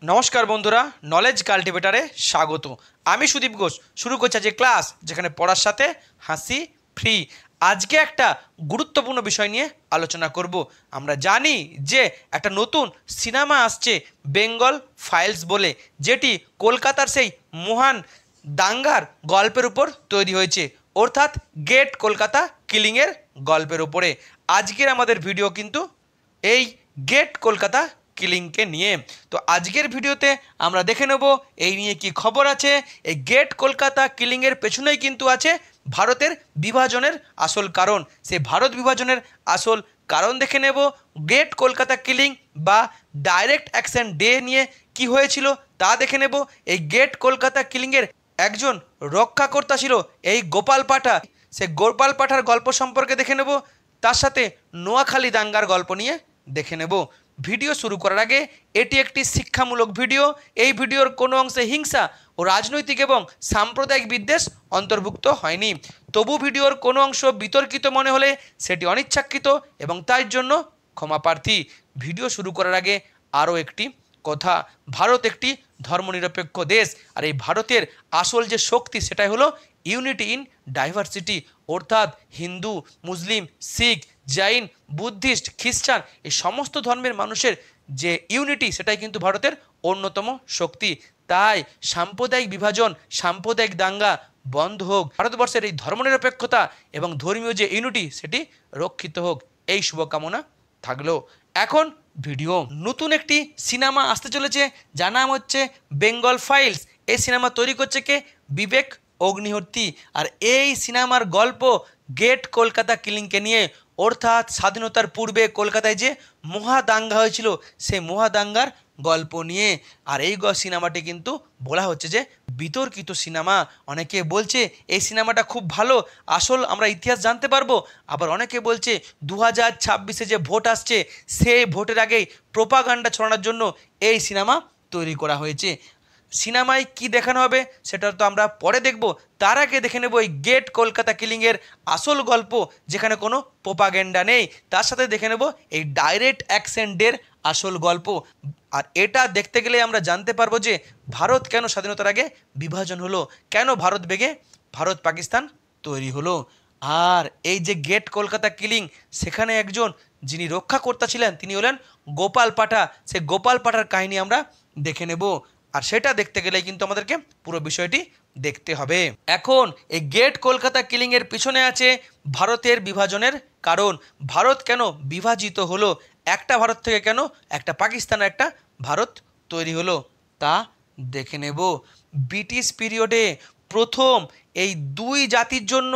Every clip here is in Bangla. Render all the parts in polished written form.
নমস্কার বন্ধুরা, নলেজ কাল্টিভেটারে স্বাগত। আমি সুদীপ ঘোষ শুরু করছি আজকে ক্লাস, যেখানে পড়ার সাথে হাসি ফ্রি। আজকে একটা গুরুত্বপূর্ণ বিষয় নিয়ে আলোচনা করব। আমরা জানি যে একটা নতুন সিনেমা আসছে বেঙ্গল ফাইলস বলে, যেটি কলকাতার সেই মহান দাঙ্গার গল্পের উপর তৈরি হয়েছে, অর্থাৎ গেট কলকাতা কিলিংয়ের গল্পের উপরে। আজকের আমাদের ভিডিও কিন্তু এই গেট কলকাতা কিলিংকে নিয়ে। তো আজকের ভিডিওতে আমরা দেখে নেব এই নিয়ে কি খবর আছে। এই গেট কলকাতা কিলিংয়ের পেছনেই কিন্তু আছে ভারতের বিভাজনের আসল কারণ। সেই ভারত বিভাজনের আসল কারণ দেখে নেব। গেট কলকাতা কিলিং বা ডাইরেক্ট অ্যাকশন ডে নিয়ে কি হয়েছিল তা দেখে নেব। এই গেট কলকাতা কিলিংয়ের একজন রক্ষাকর্তা ছিল এই গোপাল পাঠা। সে গোপাল পাঠার গল্প সম্পর্কে দেখে নেব, তার সাথে নোয়াখালী দাঙ্গার গল্প নিয়ে দেখে নেব। ভিডিও শুরু করার আগে এটি একটি শিক্ষামূলক ভিডিও। এই ভিডিওর কোনো অংশে হিংসা ও রাজনৈতিক এবং সাম্প্রদায়িক বিদ্বেষ অন্তর্ভুক্ত হয়নি। তবু ভিডিওর কোনো অংশ বিতর্কিত মনে হলে সেটি অনিচ্ছাকৃত এবং তাই জন্য ক্ষমাপ্রার্থী। ভিডিও শুরু করার আগে আরও একটি কথা, ভারত একটি ধর্মনিরপেক্ষ দেশ, আর এই ভারতের আসল যে শক্তি সেটাই হলো ইউনিটি ইন ডাইভার্সিটি, অর্থাৎ হিন্দু, মুসলিম, শিখ, জৈন, বুদ্ধিস্ট, খ্রিস্টান এই সমস্ত ধর্মের মানুষের যে ইউনিটি সেটাই কিন্তু ভারতের অন্যতম শক্তি। তাই সাম্প্রদায়িক বিভাজন, সাম্প্রদায়িক দাঙ্গা বন্ধ হোক, ভারতবর্ষের এই ধর্মনিরপেক্ষতা এবং ধর্মীয় যে ইউনিটি সেটি রক্ষিত হোক, এই শুভকামনা থাকলো। এখন ভিডিও। নতুন একটি সিনেমা আসতে চলেছে, যার নাম হচ্ছে বেঙ্গল ফাইলস। এই সিনেমা তৈরি করছে কে? বিবেক অগ্নিহোত্রী। আর এই সিনেমার গল্প গেট কলকাতা কিলিংকে নিয়ে, অর্থাৎ স্বাধীনতার পূর্বে কলকাতায় যে মহাদাঙ্গা হয়েছিল সেই মহাদাঙ্গার গল্প নিয়ে। আর এই সিনেমাটি কিন্তু বলা হচ্ছে যে বিতর্কিত সিনেমা। অনেকে বলছে এই সিনেমাটা খুব ভালো, আসল আমরা ইতিহাস জানতে পারবো। আবার অনেকে বলছে 2026-এ যে ভোট আসছে সেই ভোটের আগেই প্রোপাগান্ডা ছড়ানোর জন্য এই সিনেমা তৈরি করা হয়েছে। সিনেমায় কি দেখানো হবে সেটা তো আমরা পরে দেখব। তার আগে দেখে নেব এই গেট কলকাতা কিলিংয়ের আসল গল্প, যেখানে কোনো প্রোপাগেন্ডা নেই। তার সাথে দেখে নেব এই ডাইরেক্ট অ্যাকশন ডের আসল গল্প। আর এটা দেখতে গেলে আমরা জানতে পারবো যে ভারত কেন স্বাধীনতার আগে বিভাজন হলো, কেন ভারত বেগে ভারত পাকিস্তান তৈরি হলো। আর এই যে গেট কলকাতা কিলিং, সেখানে একজন যিনি রক্ষাকর্তা ছিলেন তিনি হলেন গোপাল পাঠা। সে গোপাল পাঠার কাহিনী আমরা দেখে নেব। আর সেটা দেখতে গেলে কিন্তু আমাদেরকে পুরো বিষয়টি দেখতে হবে। এখন এই গেট কলকাতা কিলিংয়ের পিছনে আছে ভারতের বিভাজনের কারণ। ভারত কেন বিভাজিত হলো, একটা ভারত থেকে কেন একটা পাকিস্তানের একটা ভারত তৈরি হলো তা দেখে নেব। ব্রিটিশ পিরিয়ডে প্রথম এই দুই জাতির জন্য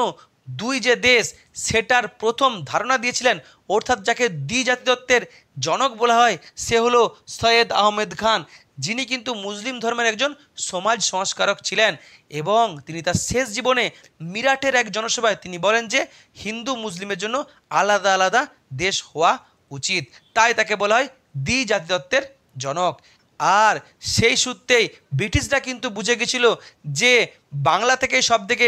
দুই যে দেশ সেটার প্রথম ধারণা দিয়েছিলেন, অর্থাৎ যাকে দ্বিজাতিতত্ত্বের জনক বলা হয়, সে হলো সৈয়দ আহমেদ খান, যিনি কিন্তু মুসলিম ধর্মের একজন সমাজ সংস্কারক ছিলেন। এবং তিনি তার শেষ জীবনে মিরাটের এক জনসভায় তিনি বলেন যে হিন্দু মুসলিমের জন্য আলাদা আলাদা দেশ হওয়া উচিত। তাই তাকে বলা হয় দ্বিজাতিতত্ত্বের জনক। আর সেই সূত্রেই ব্রিটিশরা কিন্তু বুঝে গেছিল যে বাংলা থেকে সব থেকে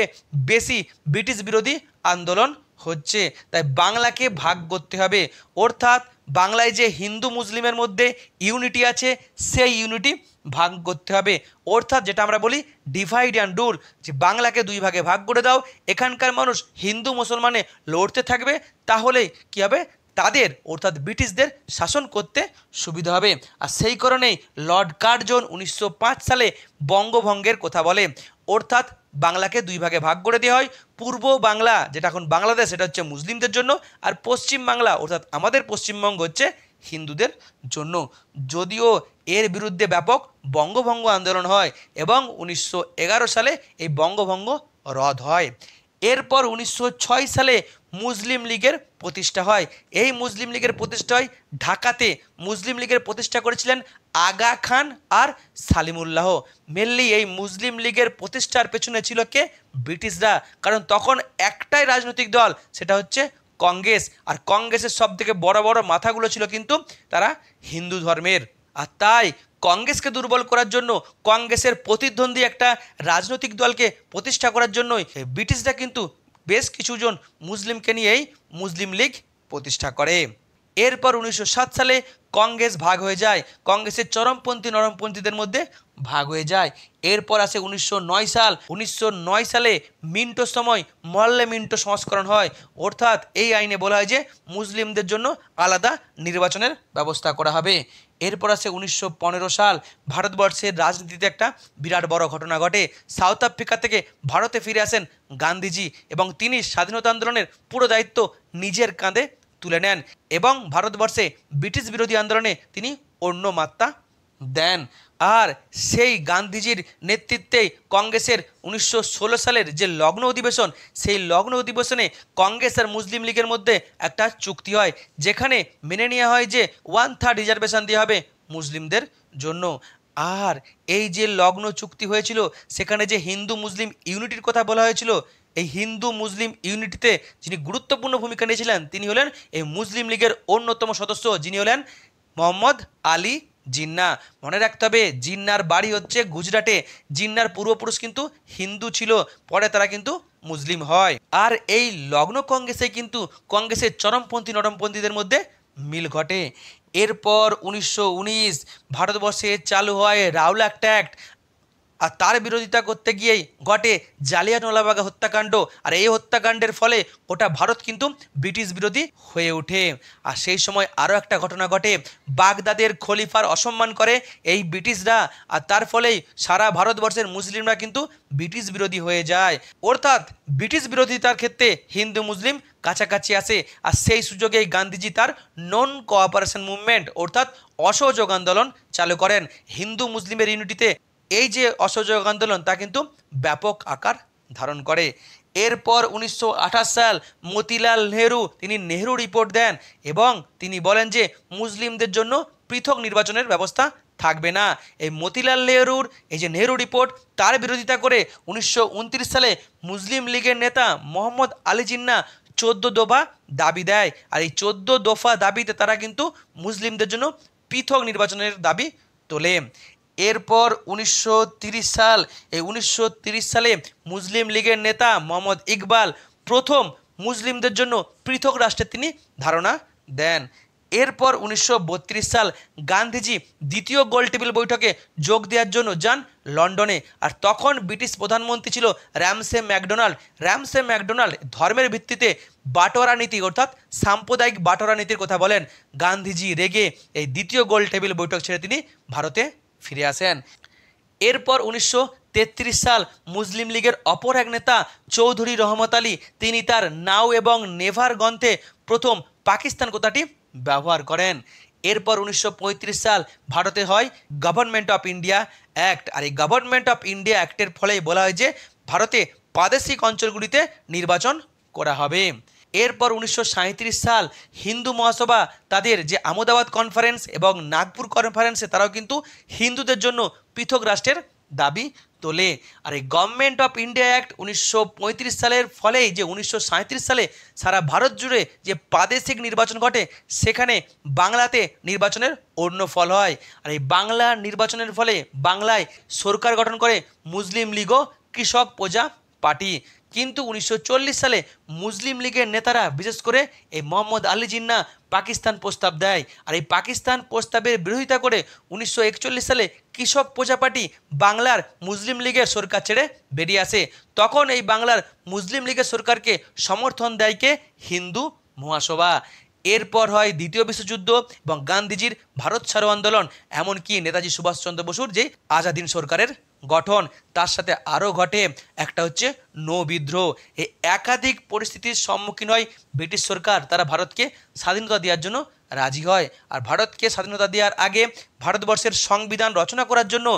বেশি ব্রিটিশ বিরোধী আন্দোলন হচ্ছে, তাই বাংলাকে ভাগ করতে হবে। অর্থাৎ বাংলায় যে হিন্দু মুসলিমের মধ্যে ইউনিটি আছে সেই ইউনিটি ভাগ করতে হবে। অর্থাৎ যেটা আমরা বলি ডিভাইড অ্যান্ড রুল, যে বাংলাকে দুই ভাগে ভাগ করে দাও, এখানকার মানুষ হিন্দু মুসলমানে লড়তে থাকবে, তাহলে কী হবে, তাদের অর্থাৎ ব্রিটিশদের শাসন করতে সুবিধা হবে। আর সেই কারণেই লর্ড কার্জন 1905 সালে বঙ্গভঙ্গের কথা বলে, অর্থাৎ বাংলাকে দুই ভাগে ভাগ করে দেওয়া হয়। পূর্ব বাংলা যেটা এখন বাংলাদেশ সেটা হচ্ছে মুসলিমদের জন্য, আর পশ্চিম বাংলা অর্থাৎ আমাদের পশ্চিমবঙ্গ হচ্ছে হিন্দুদের জন্য। যদিও এর বিরুদ্ধে ব্যাপক বঙ্গভঙ্গ আন্দোলন হয় এবং 1911 সালে এই বঙ্গভঙ্গ রদ হয়। এরপর 1906 সালে মুসলিম লীগের প্রতিষ্ঠা হয়। এই মুসলিম লীগের প্রতিষ্ঠা হয় ঢাকাতে। মুসলিম লীগের প্রতিষ্ঠা করেছিলেন আগা খান আর সালিমুল্লাহ। মেনলি এই মুসলিম লীগের প্রতিষ্ঠার পেছনে ছিল কে? ব্রিটিশরা। কারণ তখন একটাই রাজনৈতিক দল, সেটা হচ্ছে কংগ্রেস। আর কংগ্রেসের সব থেকে বড় বড় মাথাগুলো ছিল কিন্তু তারা হিন্দু ধর্মের। আর তাই কংগ্রেসকে দুর্বল করার জন্য, কংগ্রেসের প্রতিদ্বন্দ্বী একটা রাজনৈতিক দলকে প্রতিষ্ঠা করার জন্যই ব্রিটিশরা কিন্তু বেশ কিছুজন মুসলিমকে নিয়েই মুসলিম লীগ প্রতিষ্ঠা করে। এরপর 1907 সালে কংগ্রেস ভাগ হয়ে যায়, কংগ্রেসের চরমপন্থী নরমপন্থীদের মধ্যে ভাগ হয়ে যায়। এরপর আসে 1909 সাল, 1909 সালে মিন্টোর সময় মল্লে মিন্টো সংস্করণ হয়, অর্থাৎ এই আইনে বলা হয় যে মুসলিমদের জন্য আলাদা নির্বাচনের ব্যবস্থা করা হবে। এরপর আসে 1915 সাল, ভারতবর্ষের রাজনীতিতে একটা বিরাট বড় ঘটনা ঘটে। সাউথ আফ্রিকা থেকে ভারতে ফিরে আসেন গান্ধীজি এবং তিনি স্বাধীনতা আন্দোলনের পুরো দায়িত্ব নিজের কাঁধে তুলে নেন এবং ভারতবর্ষে ব্রিটিশ বিরোধী আন্দোলনে তিনি অন্য মাত্রা দেন। আর সেই গান্ধীজির নেতৃত্বেই কংগ্রেসের 1916 সালের যে লগ্ন অধিবেশন, সেই লগ্ন অধিবেশনে কংগ্রেস আর মুসলিম লীগের মধ্যে একটা চুক্তি হয়, যেখানে মেনে নেওয়া হয় যে 1/3 রিজার্ভেশন দেওয়া হবে মুসলিমদের জন্য। আর এই যে লগ্ন চুক্তি হয়েছিল, সেখানে যে হিন্দু মুসলিম ইউনিটির কথা বলা হয়েছিল, এই হিন্দু মুসলিম ইউনিটিতে যিনি গুরুত্বপূর্ণ ভূমিকা নিয়েছিলেন তিনি হলেন এই মুসলিম লীগের অন্যতম সদস্য, যিনি হলেন মোহাম্মদ আলী জিন্নাহ। মনে রাখতে হবে জিন্নাহর বাড়ি হচ্ছে গুজরাটে। জিন্নাহর পূর্বপুরুষ কিন্তু হিন্দু ছিল, পরে তারা কিন্তু মুসলিম হয়। আর এই লগ্ন কংগ্রেসে কিন্তু কংগ্রেসের চরমপন্থী নরমপন্থীদের মধ্যে মিল ঘটে। এরপর 1919 ভারতবর্ষে চালু হয় রাওলাট অ্যাক্ট, আর তার বিরোধিতা করতে গিয়েই ঘটে জালিয়ানওয়ালাবাগ হত্যাকাণ্ড। আর এই হত্যাকাণ্ডের ফলে গোটা ভারত কিন্তু ব্রিটিশ বিরোধী হয়ে ওঠে। আর সেই সময় আরও একটা ঘটনা ঘটে, বাগদাদের খলিফার অসম্মান করে এই ব্রিটিশরা, আর তার ফলেই সারা ভারতবর্ষের মুসলিমরা কিন্তু ব্রিটিশ বিরোধী হয়ে যায়। অর্থাৎ ব্রিটিশ বিরোধিতার ক্ষেত্রে হিন্দু মুসলিম কাছাকাছি আসে। আর সেই সুযোগেই গান্ধীজি তার নন কোঅপারেশন মুভমেন্ট অর্থাৎ অসহযোগ আন্দোলন চালু করেন। হিন্দু মুসলিমের ইউনিটিতে এই যে অসহযোগ আন্দোলন তা কিন্তু ব্যাপক আকার ধারণ করে। এরপর 1928 সাল মতিলাল নেহরু তিনি নেহরু রিপোর্ট দেন এবং তিনি বলেন যে মুসলিমদের জন্য পৃথক নির্বাচনের ব্যবস্থা থাকবে না। এই মতিলাল নেহরুর এই যে নেহরু রিপোর্ট, তার বিরোধিতা করে 1929 সালে মুসলিম লীগের নেতা মোহাম্মদ আলী জিন্নাহ 14 দফা দাবি দেয়। আর এই 14 দফা দাবিতে তারা কিন্তু মুসলিমদের জন্য পৃথক নির্বাচনের দাবি তোলে। এরপর 1930 সাল, এই 1930 সালে মুসলিম লীগের নেতা মোহাম্মদ ইকবাল প্রথম মুসলিমদের জন্য পৃথক রাষ্ট্রের তিনি ধারণা দেন। এরপর 1932 সাল গান্ধীজি দ্বিতীয় গোলটেবিল বৈঠকে যোগ দেওয়ার জন্য যান লন্ডনে। আর তখন ব্রিটিশ প্রধানমন্ত্রী ছিল র্যামসে ম্যাকডোনাল্ড। র্যামসে ম্যাকডোনাল্ড ধর্মের ভিত্তিতে বাটোয়ারা নীতি অর্থাৎ সাম্প্রদায়িক বাটোয়ারা নীতির কথা বলেন। গান্ধীজি রেগে এই দ্বিতীয় গোলটেবিল বৈঠক ছেড়ে তিনি ভারতে ফিরে আসেন। এরপর 1933 সাল মুসলিম লীগের অপর এক নেতা চৌধুরী রহমত আলী তিনি তার নাও এবং নেভার গ্রন্থে প্রথম পাকিস্তান কথাটি ব্যবহার করেন। এরপর 1935 সাল ভারতে হয় গভর্নমেন্ট অফ ইন্ডিয়া অ্যাক্ট। আর এই গভর্নমেন্ট অফ ইন্ডিয়া অ্যাক্টের ফলেই বলা হয় যে ভারতে প্রাদেশিক অঞ্চলগুলিতে নির্বাচন করা হবে। এরপর 1937 সাল হিন্দু মহাসভা তাদের যে আহমেদাবাদ কনফারেন্স এবং নাগপুর কনফারেন্সে তারাও কিন্তু হিন্দুদের জন্য পৃথক রাষ্ট্রের দাবি তোলে। আর এই গভর্নমেন্ট অফ ইন্ডিয়া অ্যাক্ট 1935 সালের ফলেই যে 1937 সালে সারা ভারত জুড়ে যে প্রাদেশিক নির্বাচন ঘটে, সেখানে বাংলাতে নির্বাচনের অন্য ফল হয়। আর এই বাংলা নির্বাচনের ফলে বাংলায় সরকার গঠন করে মুসলিম লীগ ও কৃষক প্রজা পার্টি। কিন্তু 1940 সালে মুসলিম লীগের নেতারা বিশেষ করে এই মোহাম্মদ আলী জিন্নাহ পাকিস্তান প্রস্তাব দেয়। আর এই পাকিস্তান প্রস্তাবের বিরোধিতা করে 1941 সালে কৃষক প্রজা পার্টি বাংলার মুসলিম লীগের সরকার ছেড়ে বেরিয়ে আসে। তখন এই বাংলার মুসলিম লীগের সরকারকে সমর্থন দেয় কে? হিন্দু মহাসভা। এরপর হয় দ্বিতীয় বিশ্বযুদ্ধ এবং গান্ধীজির ভারত ছাড়ো আন্দোলন, এমনকি নেতাজি সুভাষচন্দ্র বসুর যে আজাদিন সরকারের গঠন, তার সাথে আরও ঘটে একটা হচ্ছে নৌ বিদ্রোহ। এই একাধিক পরিস্থিতির সম্মুখীন হয় ব্রিটিশ সরকার, তারা ভারতকে স্বাধীনতা দেওয়ার জন্য রাজি হয়। আর ভারতকে স্বাধীনতা দেওয়ার আগে ভারতবর্ষের সংবিধান রচনা করার জন্য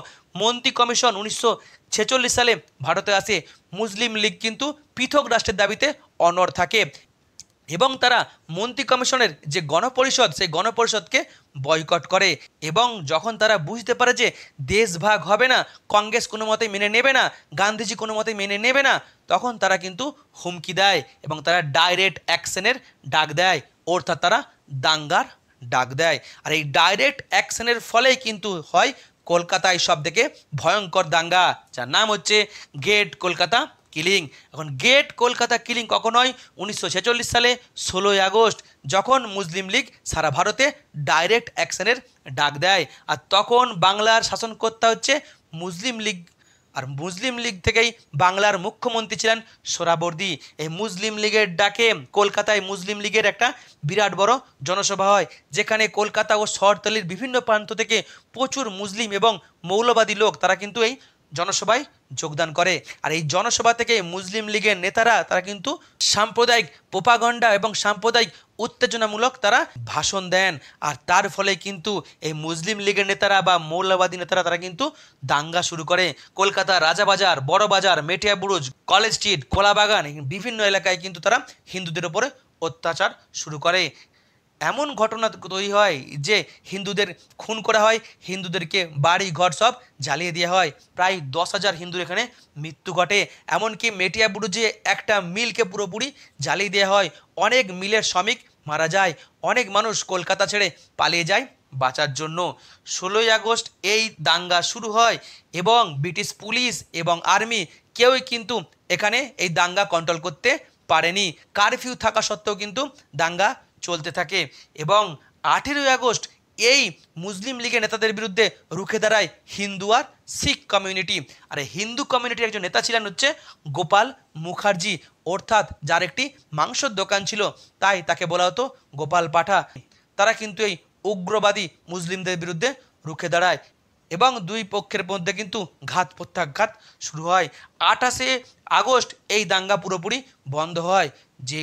মন্ত্রী কমিশন 1946 সালে ভারতে আসে। মুসলিম লীগ কিন্তু পৃথক রাষ্ট্রের দাবিতে অনড় থাকে এবং তারা মন্ত্রী কমিশনের যে গণপরিষদ, সেই গণপরিষদকে বয়কট করে। এবং যখন তারা বুঝতে পারে যে দেশ ভাগ হবে না, কংগ্রেস কোনো মতেই মেনে নেবে না, গান্ধীজি কোনো মতেই মেনে নেবে না, তখন তারা কিন্তু হুমকি দেয় এবং তারা ডাইরেক্ট অ্যাকশনের ডাক দেয়, অর্থাৎ তারা দাঙ্গার ডাক দেয়। আর এই ডাইরেক্ট অ্যাকশনের ফলেই কিন্তু হয় কলকাতায় সব থেকে ভয়ঙ্কর দাঙ্গা, যার নাম হচ্ছে গ্রেট কলকাতা কিলিং। এখন গ্রেট কলকাতা কিলিং কখন হয়? 1946 সালে 16ই আগস্ট, যখন মুসলিম লীগ সারা ভারতে ডাইরেক্ট অ্যাকশনের ডাক দেয়। আর তখন বাংলার শাসনকর্তা হচ্ছে মুসলিম লীগ, আর মুসলিম লীগ থেকেই বাংলার মুখ্যমন্ত্রী ছিলেন সোহরাওয়ার্দী। এই মুসলিম লীগের ডাকে কলকাতায় মুসলিম লীগের একটা বিরাট বড় জনসভা হয়, যেখানে কলকাতা ও শহরতলির বিভিন্ন প্রান্ত থেকে প্রচুর মুসলিম এবং মৌলবাদী লোক তারা কিন্তু এই জনসভায় যোগদান করে। আর এই জনসভা থেকে মুসলিম লীগের নেতারা তারা কিন্তু সাম্প্রদায়িক প্রোপাগান্ডা এবং সাম্প্রদায়িক উত্তেজনামূলক তারা ভাষণ দেন। আর তার ফলে কিন্তু এই মুসলিম লীগের নেতারা বা মৌলবাদী নেতারা তারা কিন্তু দাঙ্গা শুরু করে। কলকাতা রাজাবাজার, বড়বাজার, মেটিয়া বুরুজ, কলেজ স্ট্রিট, কলাবাগান বিভিন্ন এলাকায় কিন্তু তারা হিন্দুদের ওপরে অত্যাচার শুরু করে। এমন ঘটনা তৈরি হয় যে হিন্দুদের খুন করা হয়, হিন্দুদেরকে বাড়ি ঘর সব জ্বালিয়ে দেওয়া হয়। প্রায় 10,000 হিন্দুর এখানে মৃত্যু ঘটে। এমনকি মেটিয়া বুরুজে একটা মিলকে পুরোপুরি জ্বালিয়ে দেওয়া হয়, অনেক মিলের শ্রমিক মারা যায়, অনেক মানুষ কলকাতা ছেড়ে পালিয়ে যায় বাঁচার জন্য। 16ই আগস্ট এই দাঙ্গা শুরু হয় এবং ব্রিটিশ পুলিশ এবং আর্মি কেউই কিন্তু এখানে এই দাঙ্গা কন্ট্রোল করতে পারেনি। কারফিউ থাকা সত্ত্বেও কিন্তু দাঙ্গা চলতে থাকে এবং 18ই আগস্ট এই মুসলিম লীগের নেতাদের বিরুদ্ধে রুখে দাঁড়ায় হিন্দু আর শিখ কমিউনিটি। আর এই হিন্দু কমিউনিটির একজন নেতা ছিলেন হচ্ছে গোপাল মুখার্জি, অর্থাৎ যার একটি মাংসর দোকান ছিল, তাই তাকে বলা হতো গোপাল পাঠা। তারা কিন্তু এই উগ্রবাদী মুসলিমদের বিরুদ্ধে রুখে দাঁড়ায় এবং দুই পক্ষের মধ্যে কিন্তু ঘাত প্রত্যাঘাত শুরু হয়। 28শে আগস্ট এই দাঙ্গা পুরোপুরি বন্ধ হয়। যে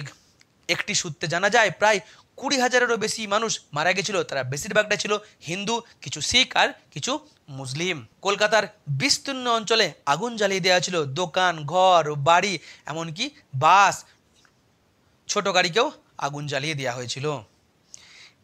একটি সূত্রে জানা যায় প্রায় 20,000-এরও বেশি মানুষ মারা গেছিল। তারা বেশিরভাগটা ছিল হিন্দু, কিছু শিখ আর কিছু মুসলিম। কলকাতার বিস্তীর্ণ অঞ্চলে আগুন জ্বালিয়ে দেওয়া ছিল, দোকান, ঘর, বাড়ি, এমনকি বাস, ছোট গাড়িকেও আগুন জ্বালিয়ে দেওয়া হয়েছিল।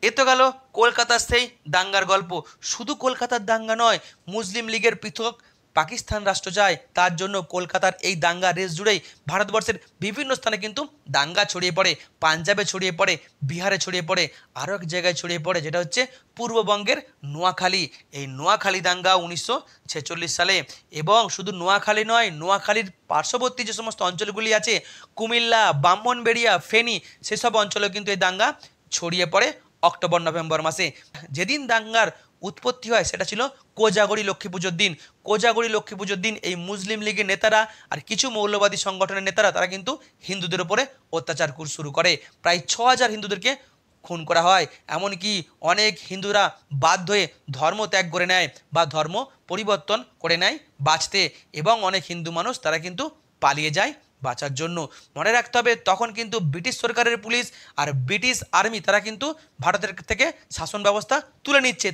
এ তো গেল কলকাতার সেই দাঙ্গার গল্প। শুধু কলকাতার দাঙ্গা নয়, মুসলিম লীগের পৃথক পাকিস্তান রাষ্ট্র চায়, তার জন্য কলকাতার এই দাঙ্গা রেস জুড়েই ভারতবর্ষের বিভিন্ন স্থানে কিন্তু দাঙ্গা ছড়িয়ে পড়ে। পাঞ্জাবে ছড়িয়ে পড়ে, বিহারে ছড়িয়ে পড়ে, আরও এক জায়গায় ছড়িয়ে পড়ে, যেটা হচ্ছে পূর্ববঙ্গের নোয়াখালী। এই নোয়াখালী দাঙ্গা 1946 সালে। এবং শুধু নোয়াখালী নয়, নোয়াখালীর পার্শ্ববর্তী যে সমস্ত অঞ্চলগুলি আছে, কুমিল্লা, ব্রাহ্মণবাড়িয়া, ফেনী, সেসব অঞ্চলেও কিন্তু এই দাঙ্গা ছড়িয়ে পড়ে অক্টোবর নভেম্বর মাসে। যেদিন দাঙ্গার উৎপত্তি হয় সেটা ছিল কোজাগরি লক্ষ্মী পুজোর দিন। কোজাগরি লক্ষ্মী পুজোর দিন এই মুসলিম লীগের নেতারা আর কিছু মৌলবাদী সংগঠনের নেতারা তারা কিন্তু হিন্দুদের উপরে অত্যাচার শুরু করে। প্রায় 6,000 হিন্দুদেরকে খুন করা হয়। এমনকি অনেক হিন্দুরা বাধ্য হয়ে ধর্ম ত্যাগ করে নেয় বা ধর্ম পরিবর্তন করে নেয় বাঁচতে, এবং অনেক হিন্দু মানুষ তারা কিন্তু পালিয়ে যায় বাঁচার জন্য। মনে রাখতে হবে তখন কিন্তু ব্রিটিশ সরকারের পুলিশ আর ব্রিটিশ আর্মি তারা কিন্তু ভারতের থেকে শাসন ব্যবস্থা তুলে নিচ্ছে,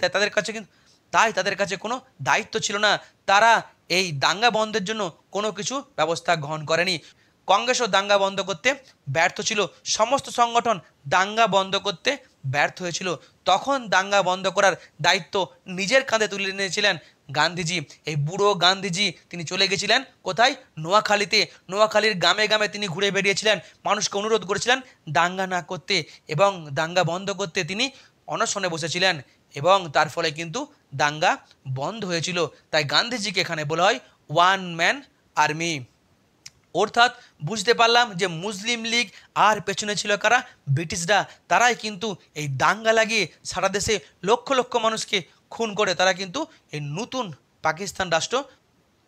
তাই তাদের কাছে কোনো দায়িত্ব ছিল না। তারা এই দাঙ্গা বন্ধের জন্য কোনো কিছু ব্যবস্থা গ্রহণ করেনি। কংগ্রেসও দাঙ্গা বন্ধ করতে ব্যর্থ ছিল, সমস্ত সংগঠন দাঙ্গা বন্ধ করতে ব্যর্থ হয়েছিল। তখন দাঙ্গা বন্ধ করার দায়িত্ব নিজের কাঁধে তুলে নিয়েছিলেন গান্ধীজি। এই বুড়ো গান্ধীজি তিনি চলে গেছিলেন কোথায়? নোয়াখালীতে। নোয়াখালীর গ্রামে গ্রামে তিনি ঘুরে বেরিয়েছিলেন, মানুষকে অনুরোধ করেছিলেন দাঙ্গা না করতে এবং দাঙ্গা বন্ধ করতে। তিনি অনশনে বসেছিলেন এবং তার ফলে কিন্তু দাঙ্গা বন্ধ হয়েছিল। তাই গান্ধীজিকে এখানে বলা হয় ওয়ান ম্যান আর্মি। অর্থাৎ বুঝতে পারলাম যে মুসলিম লীগ আর পেছনে ছিল কারা? ব্রিটিশরা। তারাই কিন্তু এই দাঙ্গা লাগিয়ে সারা দেশে লক্ষ লক্ষ মানুষকে খুন করে তারা কিন্তু এই নতুন পাকিস্তান রাষ্ট্র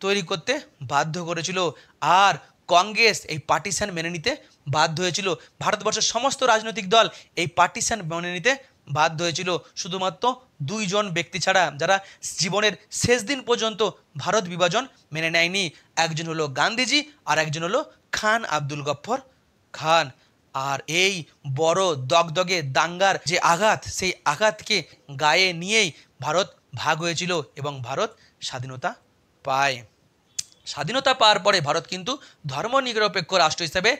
তৈরি করতে বাধ্য করেছিল। আর কংগ্রেস এই পার্টিশন মেনে নিতে বাধ্য হয়েছিল। ভারতবর্ষের সমস্ত রাজনৈতিক দল এই পার্টিশন মেনে নিতে বাধ্য হয়েছিল, শুধুমাত্র 2 জন ব্যক্তি ছাড়া, যারা জীবনের শেষ দিন পর্যন্ত ভারত বিভাজন মেনে নেয়নি। একজন হলো গান্ধীজি আর একজন হলো খান আব্দুল গফর খান। আর এই বড় দগদগে দাঙ্গার যে আঘাত, সেই আঘাতকে গায়ে নিয়েই ভারত ভাগ হয়েছিল এবং ভারত স্বাধীনতা পায়। স্বাধীনতা পাওয়ার পরে ভারত কিন্তু ধর্মনিরপেক্ষ রাষ্ট্র হিসেবে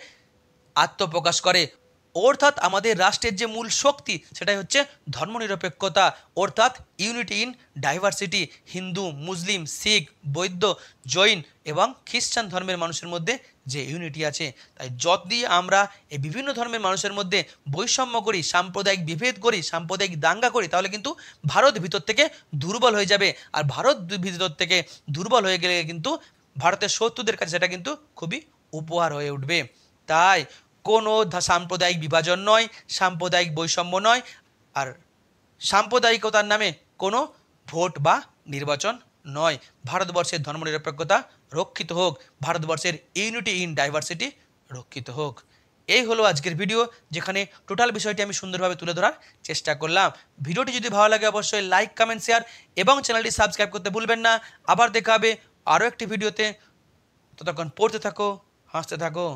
আত্মপ্রকাশ করে। অর্থাৎ আমাদের রাষ্ট্রের যে মূল শক্তি সেটাই হচ্ছে ধর্মনিরপেক্ষতা, অর্থাৎ ইউনিটি ইন ডাইভার্সিটি। হিন্দু, মুসলিম, শিখ, বৌদ্ধ, জৈন এবং খ্রিস্টান ধর্মের মানুষের মধ্যে যে ইউনিটি আছে। তাই যদি আমরা এই বিভিন্ন ধর্মের মানুষের মধ্যে বৈষম্য করি, সাম্প্রদায়িক বিভেদ করি, সাম্প্রদায়িক দাঙ্গা করি, তাহলে কিন্তু ভারত ভিতর থেকে দুর্বল হয়ে যাবে। আর ভারত ভিতর থেকে দুর্বল হয়ে গেলে কিন্তু ভারতের শত্রুদের কাছে সেটা কিন্তু খুবই উপহার হয়ে উঠবে। তাই কোনো সাম্প্রদায়িক বিভাজন নয়, সাম্প্রদায়িক বৈষম্য নয়, আর সাম্প্রদায়িকতার নামে কোনো ভোট বা নির্বাচন নয়। ভারতবর্ষের ধর্মনিরপেক্ষতা রক্ষিত হোক, ভারতবর্ষের ইউনিটি ইন ডাইভার্সিটি রক্ষিত হোক। এই হলো আজকের ভিডিও, যেখানে টোটাল বিষয়টি আমি সুন্দরভাবে তুলে ধরার চেষ্টা করলাম। ভিডিওটি যদি ভালো লাগে অবশ্যই লাইক, কমেন্ট, শেয়ার এবং চ্যানেলটি সাবস্ক্রাইব করতে ভুলবেন না। আবার দেখা হবে আরও একটি ভিডিওতে। ততক্ষণ পড়তে থাকো, হাসতে থাকো।